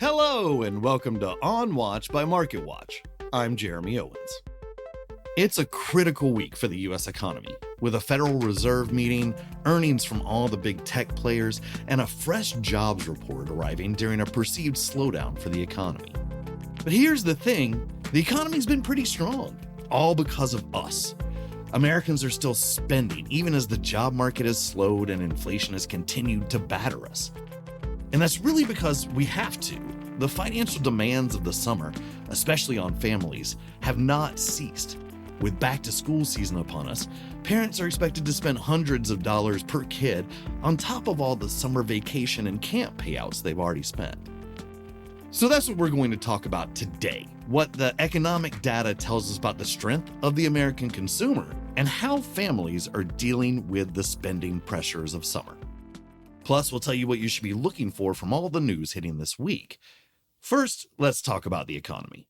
Hello and welcome to On Watch by MarketWatch. I'm Jeremy Owens. It's a critical week for the U.S. economy, with a Federal Reserve meeting, earnings from all the big tech players, and a fresh jobs report arriving during a perceived slowdown for the economy. But here's the thing, the economy's been pretty strong, all because of us. Americans are still spending, even as the job market has slowed and inflation has continued to batter us. And that's really because we have to. The financial demands of the summer, especially on families, have not ceased. With back-to-school season upon us, parents are expected to spend hundreds of dollars per kid on top of all the summer vacation and camp payouts they've already spent. So that's what we're going to talk about today, what the economic data tells us about the strength of the American consumer and how families are dealing with the spending pressures of summer. Plus, we'll tell you what you should be looking for from all the news hitting this week. First, let's talk about the economy.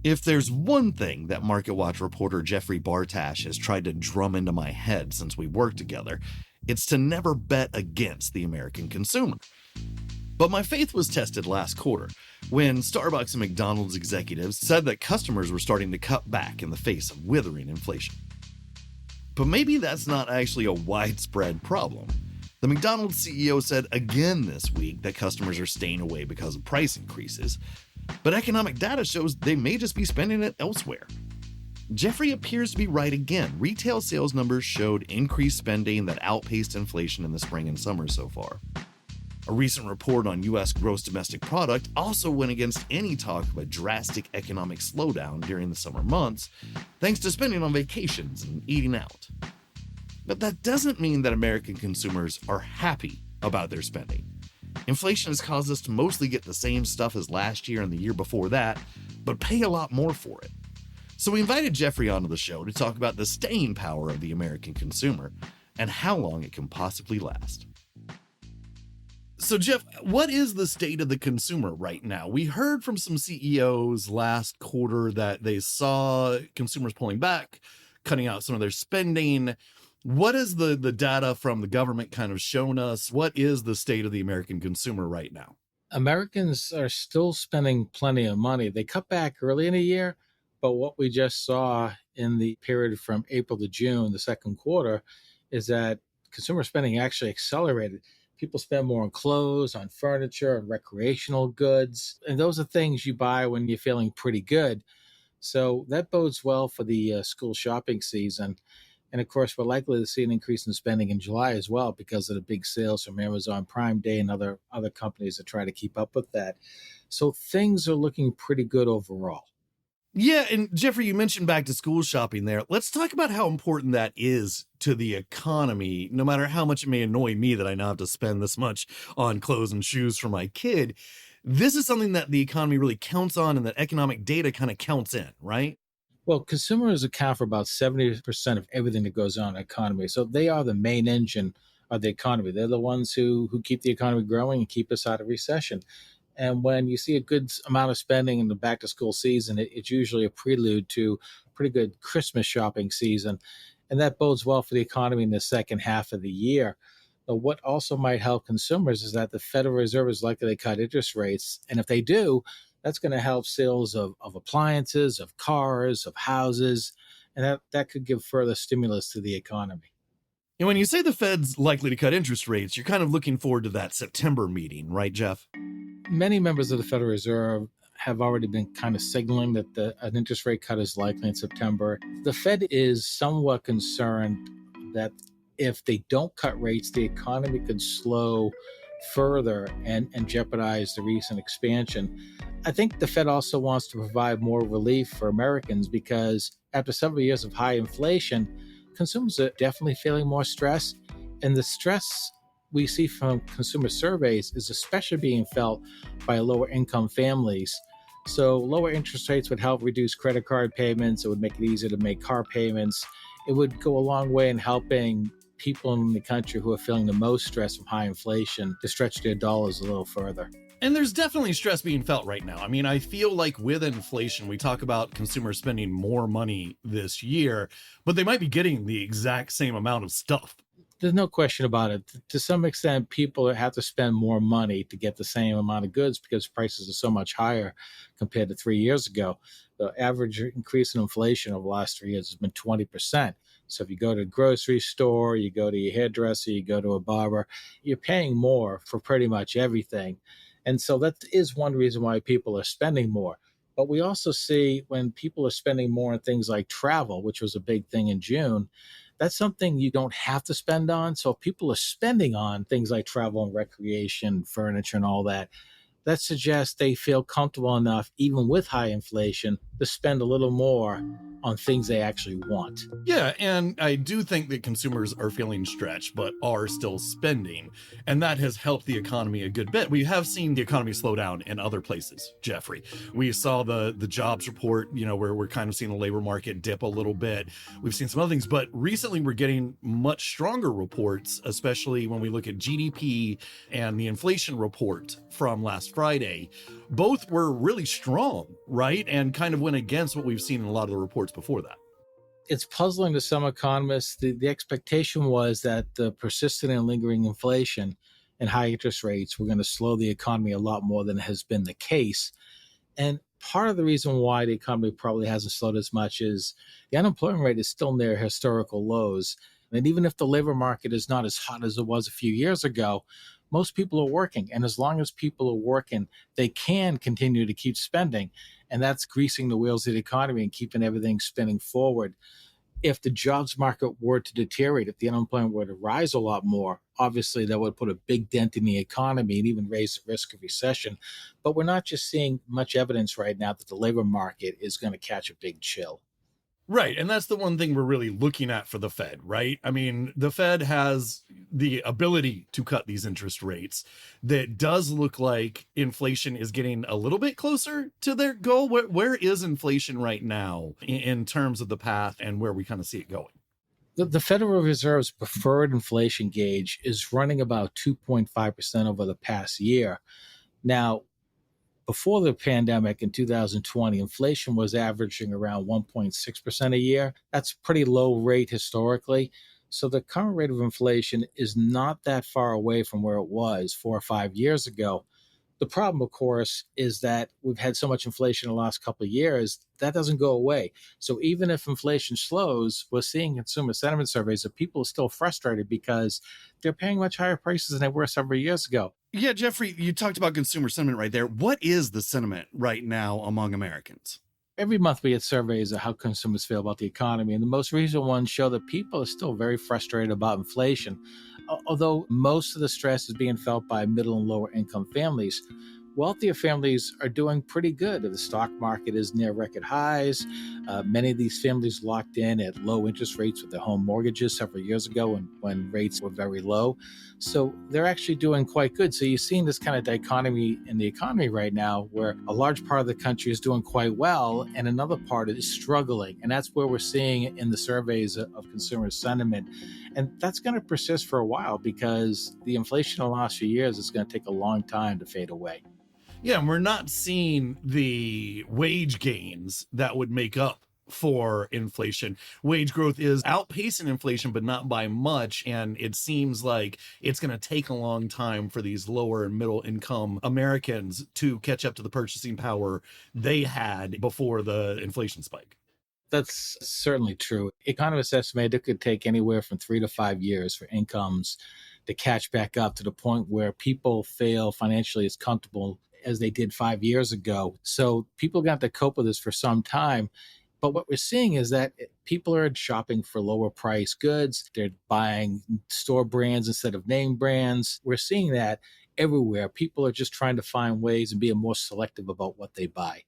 If there's one thing that MarketWatch reporter Jeffrey Bartash has tried to drum into my head since we worked together, it's to never bet against the American consumer. But my faith was tested last quarter when Starbucks and McDonald's executives said that customers were starting to cut back in the face of withering inflation. But maybe that's not actually a widespread problem. The McDonald's CEO said again this week that customers are staying away because of price increases, but economic data shows they may just be spending it elsewhere. Jeffrey appears to be right again. Retail sales numbers showed increased spending that outpaced inflation in the spring and summer so far. A recent report on U.S. gross domestic product also went against any talk of a drastic economic slowdown during the summer months, thanks to spending on vacations and eating out. But that doesn't mean that American consumers are happy about their spending. Inflation has caused us to mostly get the same stuff as last year and the year before that, but pay a lot more for it. So we invited Jeffrey onto the show to talk about the staying power of the American consumer and how long it can possibly last. So Jeff, what is the state of the consumer right now? We heard from some CEOs last quarter that they saw consumers pulling back, cutting out some of their spending. What is the data from the government kind of shown us? What is the state of the American consumer right now? Americans are still spending plenty of money. They cut back early in the year, but what we just saw in the period from April to June, the second quarter, is that consumer spending actually accelerated. People spend more on clothes, on furniture, on recreational goods, and those are things you buy when you're feeling pretty good. So that bodes well for the school shopping season. And of course, we're likely to see an increase in spending in July as well because of the big sales from Amazon Prime Day and other companies that try to keep up with that. So things are looking pretty good overall. Yeah, and Jeffrey, you mentioned back to school shopping there. Let's talk about how important that is to the economy, no matter how much it may annoy me that I now have to spend this much on clothes and shoes for my kid. This is something that the economy really counts on and that economic data kind of counts in, right? Well, consumers account for about 70% of everything that goes on in the economy. So they are the main engine of the economy. They're the ones who keep the economy growing and keep us out of recession. And when you see a good amount of spending in the back-to-school season, it's usually a prelude to a pretty good Christmas shopping season. And that bodes well for the economy in the second half of the year. But what also might help consumers is that the Federal Reserve is likely to cut interest rates. And if they do, that's going to help sales of appliances, of cars, of houses, and that could give further stimulus to the economy. And when you say the Fed's likely to cut interest rates, you're kind of looking forward to that September meeting, right, Jeff? Many members of the Federal Reserve have already been kind of signaling that an interest rate cut is likely in September. The Fed is somewhat concerned that if they don't cut rates, the economy could slow further and jeopardize the recent expansion. I think the Fed also wants to provide more relief for Americans because after several years of high inflation, consumers are definitely feeling more stress. And the stress we see from consumer surveys is especially being felt by lower income families. So lower interest rates would help reduce credit card payments. It would make it easier to make car payments. It would go a long way in helping people in the country who are feeling the most stress from high inflation to stretch their dollars a little further. And there's definitely stress being felt right now. I mean, I feel like with inflation, we talk about consumers spending more money this year, but they might be getting the exact same amount of stuff. There's no question about it. To some extent, people have to spend more money to get the same amount of goods because prices are so much higher compared to 3 years ago. The average increase in inflation over the last 3 years has been 20%. So if you go to a grocery store, you go to your hairdresser, you go to a barber, you're paying more for pretty much everything. And so that is one reason why people are spending more. But we also see when people are spending more on things like travel, which was a big thing in June, that's something you don't have to spend on. So if people are spending on things like travel and recreation, furniture, and all that, that suggests they feel comfortable enough, even with high inflation, to spend a little more on things they actually want. Yeah, and I do think that consumers are feeling stretched, but are still spending. And that has helped the economy a good bit. We have seen the economy slow down in other places, Jeffrey. We saw the jobs report, where we're kind of seeing the labor market dip a little bit. We've seen some other things, but recently we're getting much stronger reports, especially when we look at GDP and the inflation report from last Friday. Both were really strong, right? And kind of went against what we've seen in a lot of the reports before that. It's puzzling to some economists. The expectation was that the persistent and lingering inflation and high interest rates were going to slow the economy a lot more than has been the case. And part of the reason why the economy probably hasn't slowed as much is the unemployment rate is still near historical lows. And even if the labor market is not as hot as it was a few years ago, most people are working. And as long as people are working, they can continue to keep spending. And that's greasing the wheels of the economy and keeping everything spinning forward. If the jobs market were to deteriorate, if the unemployment were to rise a lot more, obviously that would put a big dent in the economy and even raise the risk of recession. But we're not just seeing much evidence right now that the labor market is going to catch a big chill. Right. And that's the one thing we're really looking at for the Fed, right? I mean, the Fed has the ability to cut these interest rates. That does look like inflation is getting a little bit closer to their goal. Where is inflation right now in terms of the path and where we kind of see it going? The Federal Reserve's preferred inflation gauge is running about 2.5% over the past year. Now, before the pandemic in 2020, inflation was averaging around 1.6% a year. That's a pretty low rate historically. So the current rate of inflation is not that far away from where it was 4 or 5 years ago. The problem, of course, is that we've had so much inflation in the last couple of years that doesn't go away. So even if inflation slows, we're seeing consumer sentiment surveys that people are still frustrated because they're paying much higher prices than they were several years ago. Yeah, Jeffrey, you talked about consumer sentiment right there. What is the sentiment right now among Americans? Every month we get surveys of how consumers feel about the economy, and the most recent ones show that people are still very frustrated about inflation. Although most of the stress is being felt by middle and lower income families, wealthier families are doing pretty good. The stock market is near record highs. Many of these families locked in at low interest rates with their home mortgages several years ago when rates were very low. So they're actually doing quite good. So you're seeing this kind of dichotomy in the economy right now where a large part of the country is doing quite well and another part is struggling. And that's where we're seeing in the surveys of consumer sentiment. And that's going to persist for a while because the inflation in the last few years is going to take a long time to fade away. Yeah, and we're not seeing the wage gains that would make up for inflation. Wage growth is outpacing inflation, but not by much. And it seems like it's going to take a long time for these lower and middle income Americans to catch up to the purchasing power they had before the inflation spike. That's certainly true. Economists estimate it could take anywhere from 3 to 5 years for incomes to catch back up to the point where people feel financially as comfortable as they did 5 years ago. So people got to cope with this for some time. But what we're seeing is that people are shopping for lower price goods. They're buying store brands instead of name brands. We're seeing that everywhere. People are just trying to find ways and being more selective about what they buy.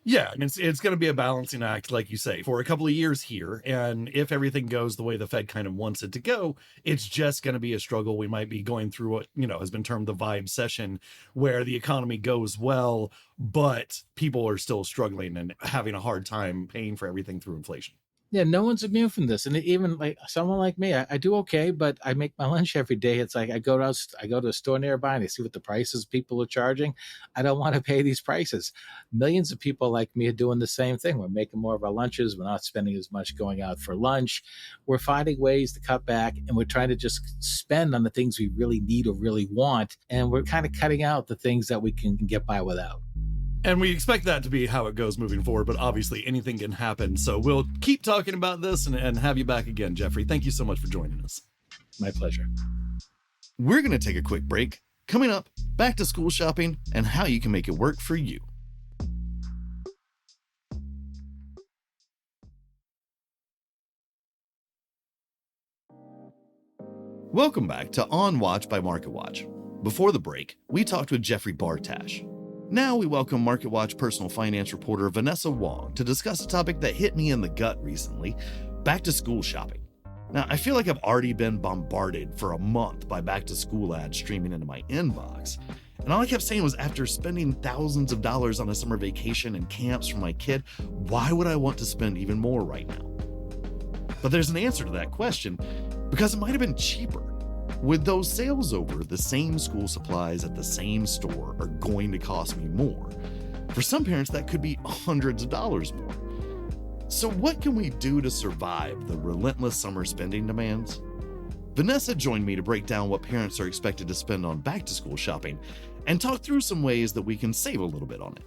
Yeah, and it's going to be a balancing act, like you say, for a couple of years here. And if everything goes the way the Fed kind of wants it to go, it's just going to be a struggle. We might be going through what, has been termed the vibe session, where the economy goes well, but people are still struggling and having a hard time paying for everything through inflation. Yeah, no one's immune from this. And even like someone like me, I do okay, but I make my lunch every day. It's like I go to a store nearby and I see what the prices people are charging. I don't want to pay these prices. Millions of people like me are doing the same thing. We're making more of our lunches. We're not spending as much going out for lunch. We're finding ways to cut back, and we're trying to just spend on the things we really need or really want. And we're kind of cutting out the things that we can get by without. And we expect that to be how it goes moving forward, but obviously anything can happen. So we'll keep talking about this and have you back again, Jeffrey. Thank you so much for joining us. My pleasure. We're going to take a quick break. Coming up, back to school shopping and how you can make it work for you. Welcome back to On Watch by MarketWatch. Before the break, we talked with Jeffrey Bartash. Now we welcome MarketWatch personal finance reporter Vanessa Wong to discuss a topic that hit me in the gut recently, back to school shopping. Now, I feel like I've already been bombarded for a month by back to school ads streaming into my inbox. And all I kept saying was, after spending thousands of dollars on a summer vacation and camps for my kid, why would I want to spend even more right now? But there's an answer to that question, because it might have been cheaper. With those sales over, the same school supplies at the same store are going to cost me more. For some parents, that could be hundreds of dollars more. So what can we do to survive the relentless summer spending demands? Vanessa joined me to break down what parents are expected to spend on back-to-school shopping and talk through some ways that we can save a little bit on it.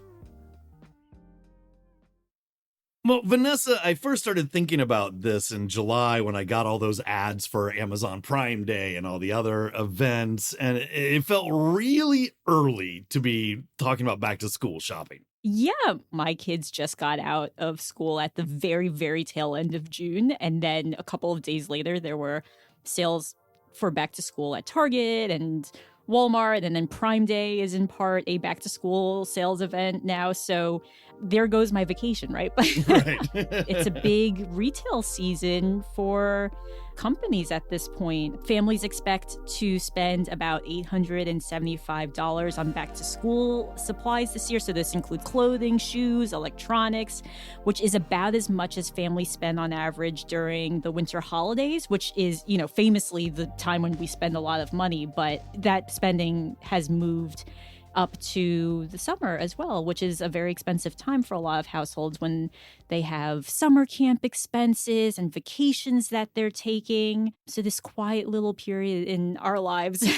Well, Vanessa, I first started thinking about this in July when I got all those ads for Amazon Prime Day and all the other events, and it felt really early to be talking about back to school shopping. Yeah, my kids just got out of school at the very, very tail end of June. And then a couple of days later, there were sales for back to school at Target and Walmart. And then Prime Day is in part a back to school sales event now. So there goes my vacation, right? But Right. it's a big retail season for companies at this point. Families expect to spend about $875 on back to school supplies this year. So this includes clothing, shoes, electronics, which is about as much as families spend on average during the winter holidays, which is, famously the time when we spend a lot of money. But that spending has moved up to the summer as well, which is a very expensive time for a lot of households when they have summer camp expenses and vacations that they're taking. So this quiet little period in our lives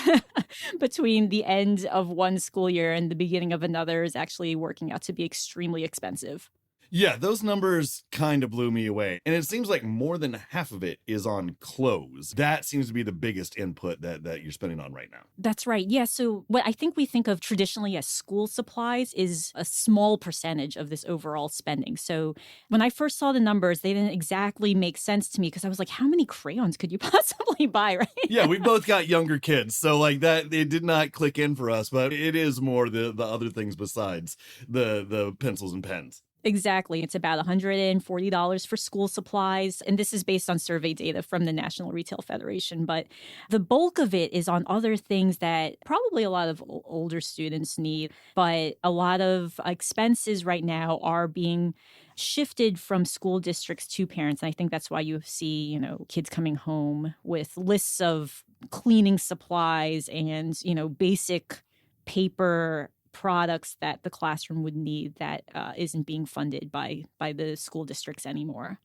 between the end of one school year and the beginning of another is actually working out to be extremely expensive. Yeah, those numbers kind of blew me away. And it seems like more than half of it is on clothes. That seems to be the biggest input that you're spending on right now. That's right. Yeah. So what I think we think of traditionally as school supplies is a small percentage of this overall spending. So when I first saw the numbers, they didn't exactly make sense to me because I was like, how many crayons could you possibly buy, right? Yeah, we both got younger kids. So like that, it did not click in for us, but it is more the other things besides the pencils and pens. Exactly. It's about $140 for school supplies. And this is based on survey data from the National Retail Federation. But the bulk of it is on other things that probably a lot of older students need. But a lot of expenses right now are being shifted from school districts to parents. And I think that's why you see, kids coming home with lists of cleaning supplies and, basic paper products that the classroom would need that isn't being funded by the school districts anymore.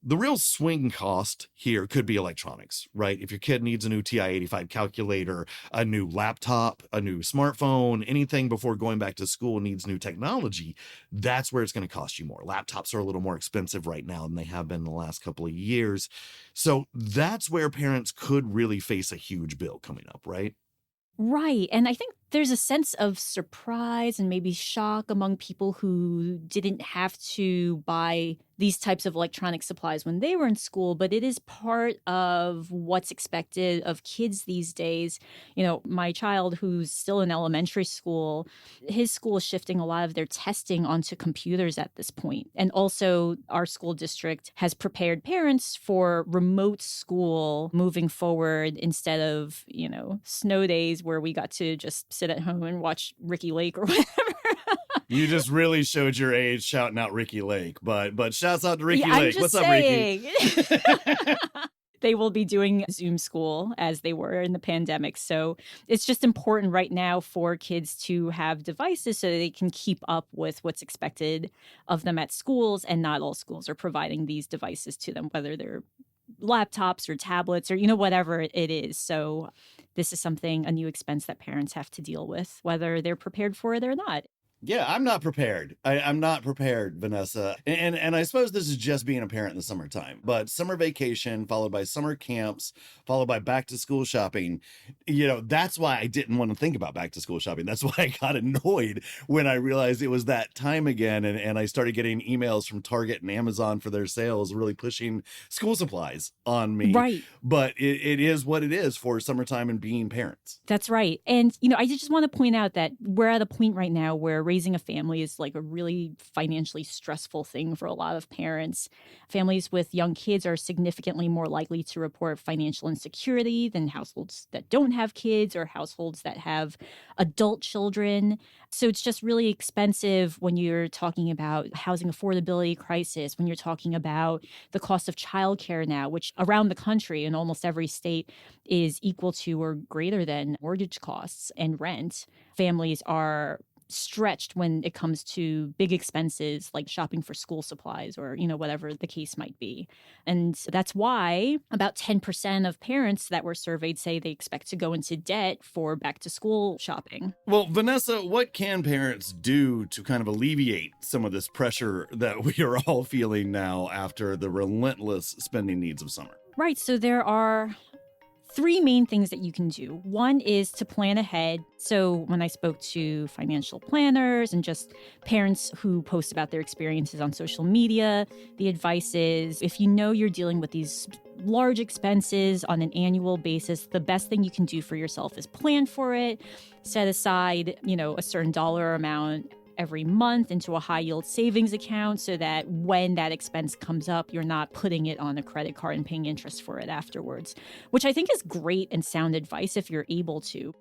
The real swing cost here could be electronics, right? If your kid needs a new TI-85 calculator, a new laptop, a new smartphone, anything before going back to school needs new technology, that's where it's going to cost you more. Laptops are a little more expensive right now than they have been in the last couple of years. So that's where parents could really face a huge bill coming up, right? Right. And I think there's a sense of surprise and maybe shock among people who didn't have to buy these types of electronic supplies when they were in school, but it is part of what's expected of kids these days. My child who's still in elementary school, his school is shifting a lot of their testing onto computers at this point. And also our school district has prepared parents for remote school moving forward instead of, snow days where we got to just sit at home and watch Ricky Lake or whatever. You just really showed your age shouting out Ricky Lake, but shouts out to Ricky Yeah, Lake. What's up, Ricky? They will be doing Zoom school as they were in the pandemic. So it's just important right now for kids to have devices so they can keep up with what's expected of them at schools. And not all schools are providing these devices to them, whether they're laptops or tablets or, whatever it is. So this is something, a new expense that parents have to deal with, whether they're prepared for it or not. Yeah, I'm not prepared. I'm not prepared, Vanessa. And I suppose this is just being a parent in the summertime, but summer vacation followed by summer camps, followed by back to school shopping. That's why I didn't want to think about back to school shopping. That's why I got annoyed when I realized it was that time again. And I started getting emails from Target and Amazon for their sales, really pushing school supplies on me. Right. But it is what it is for summertime and being parents. That's right. And, I just want to point out that we're at a point right now where raising a family is like a really financially stressful thing for a lot of parents. Families with young kids are significantly more likely to report financial insecurity than households that don't have kids or households that have adult children. So it's just really expensive when you're talking about housing affordability crisis, when you're talking about the cost of childcare now, which around the country in almost every state is equal to or greater than mortgage costs and rent. Families are stretched when it comes to big expenses like shopping for school supplies or, whatever the case might be. And that's why about 10% of parents that were surveyed say they expect to go into debt for back to school shopping. Well, Vanessa, what can parents do to kind of alleviate some of this pressure that we are all feeling now after the relentless spending needs of summer? Right. So there are three main things that you can do. One is to plan ahead. So when I spoke to financial planners and just parents who post about their experiences on social media, the advice is if you know you're dealing with these large expenses on an annual basis, the best thing you can do for yourself is plan for it, set aside, a certain dollar amount every month into a high yield savings account so that when that expense comes up, you're not putting it on a credit card and paying interest for it afterwards, which I think is great and sound advice if you're able to.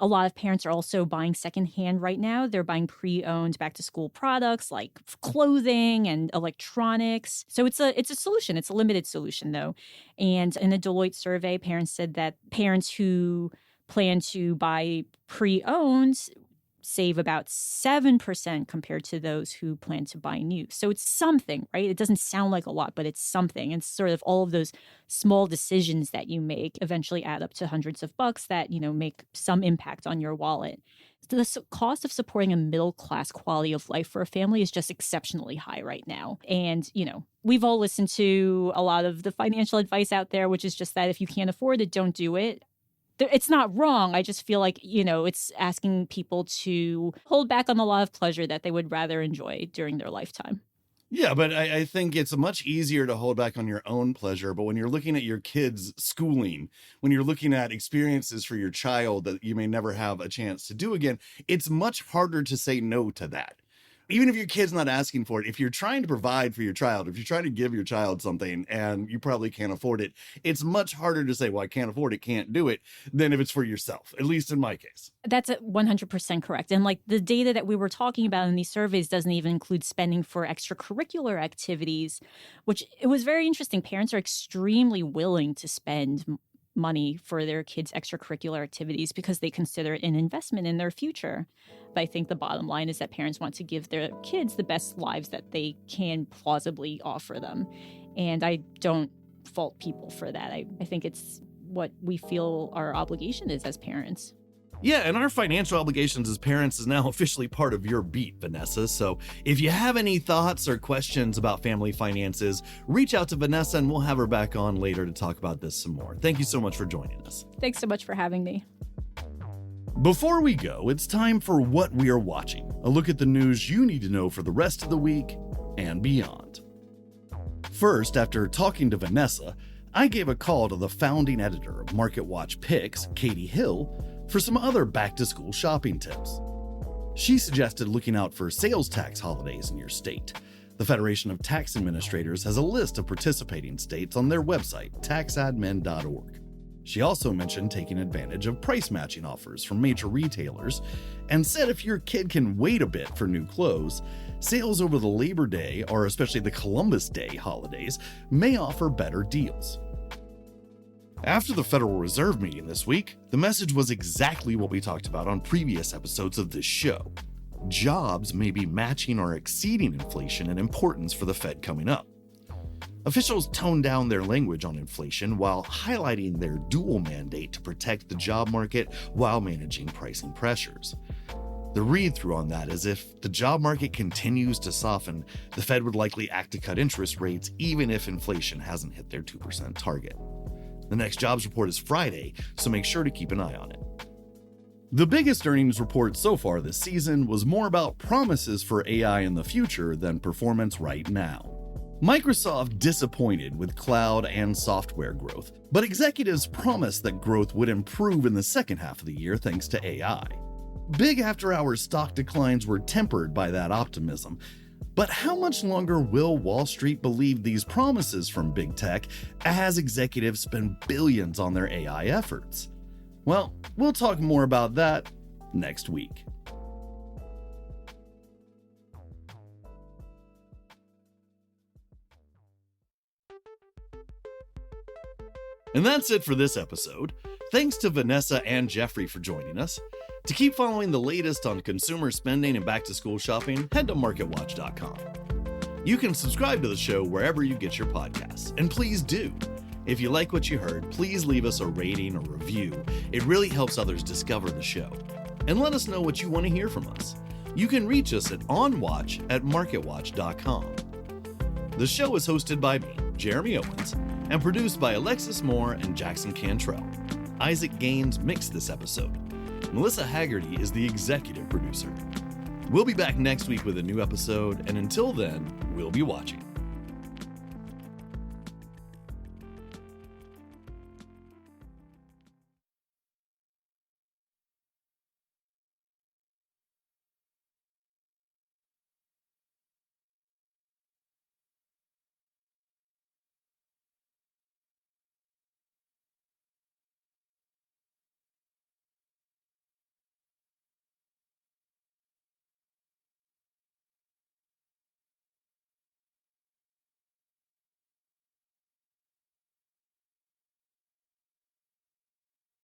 A lot of parents are also buying secondhand right now. They're buying pre-owned back to school products like clothing and electronics. So it's a solution. It's a limited solution though. And in a Deloitte survey, parents said that parents who plan to buy pre-owned save about 7% compared to those who plan to buy new. So it's something, right? It doesn't sound like a lot, but it's something. And sort of all of those small decisions that you make eventually add up to hundreds of bucks that, make some impact on your wallet. The cost of supporting a middle-class quality of life for a family is just exceptionally high right now. And, we've all listened to a lot of the financial advice out there, which is just that if you can't afford it, don't do it. It's not wrong. I just feel like, it's asking people to hold back on a lot of pleasure that they would rather enjoy during their lifetime. Yeah, but I think it's much easier to hold back on your own pleasure. But when you're looking at your kids' schooling, when you're looking at experiences for your child that you may never have a chance to do again, it's much harder to say no to that. Even if your kid's not asking for it, if you're trying to provide for your child, if you're trying to give your child something and you probably can't afford it, it's much harder to say, well, I can't afford it, can't do it, than if it's for yourself, at least in my case. That's 100% correct. And like the data that we were talking about in these surveys doesn't even include spending for extracurricular activities, which it was very interesting. Parents are extremely willing to spend money for their kids' extracurricular activities because they consider it an investment in their future. But I think the bottom line is that parents want to give their kids the best lives that they can plausibly offer them. And I don't fault people for that. I think it's what we feel our obligation is as parents. Yeah, and our financial obligations as parents is now officially part of your beat, Vanessa. So if you have any thoughts or questions about family finances, reach out to Vanessa and we'll have her back on later to talk about this some more. Thank you so much for joining us. Thanks so much for having me. Before we go, it's time for What We Are Watching, a look at the news you need to know for the rest of the week and beyond. First, after talking to Vanessa, I gave a call to the founding editor of MarketWatch Picks, Katie Hill, for some other back-to-school shopping tips. She suggested looking out for sales tax holidays in your state. The Federation of Tax Administrators has a list of participating states on their website, taxadmin.org. She also mentioned taking advantage of price matching offers from major retailers and said if your kid can wait a bit for new clothes, sales over the Labor Day or especially the Columbus Day holidays may offer better deals. After the Federal Reserve meeting this week, the message was exactly what we talked about on previous episodes of this show. Jobs may be matching or exceeding inflation in importance for the Fed coming up. Officials toned down their language on inflation while highlighting their dual mandate to protect the job market while managing pricing pressures. The read-through on that is if the job market continues to soften, the Fed would likely act to cut interest rates even if inflation hasn't hit their 2% target. The next jobs report is Friday, so make sure to keep an eye on it. The biggest earnings report so far this season was more about promises for AI in the future than performance right now. Microsoft disappointed with cloud and software growth, but executives promised that growth would improve in the second half of the year thanks to AI. Big after-hours stock declines were tempered by that optimism, but how much longer will Wall Street believe these promises from big tech as executives spend billions on their AI efforts? Well, we'll talk more about that next week. And that's it for this episode. Thanks to Vanessa and Jeffrey for joining us. To keep following the latest on consumer spending and back-to-school shopping, head to MarketWatch.com. You can subscribe to the show wherever you get your podcasts, and please do. If you like what you heard, please leave us a rating or review. It really helps others discover the show. And let us know what you want to hear from us. You can reach us at onwatch@marketwatch.com. The show is hosted by me, Jeremy Owens, and produced by Alexis Moore and Jackson Cantrell. Isaac Gaines mixed this episode. Melissa Haggerty is the executive producer. We'll be back next week with a new episode, and until then, we'll be watching.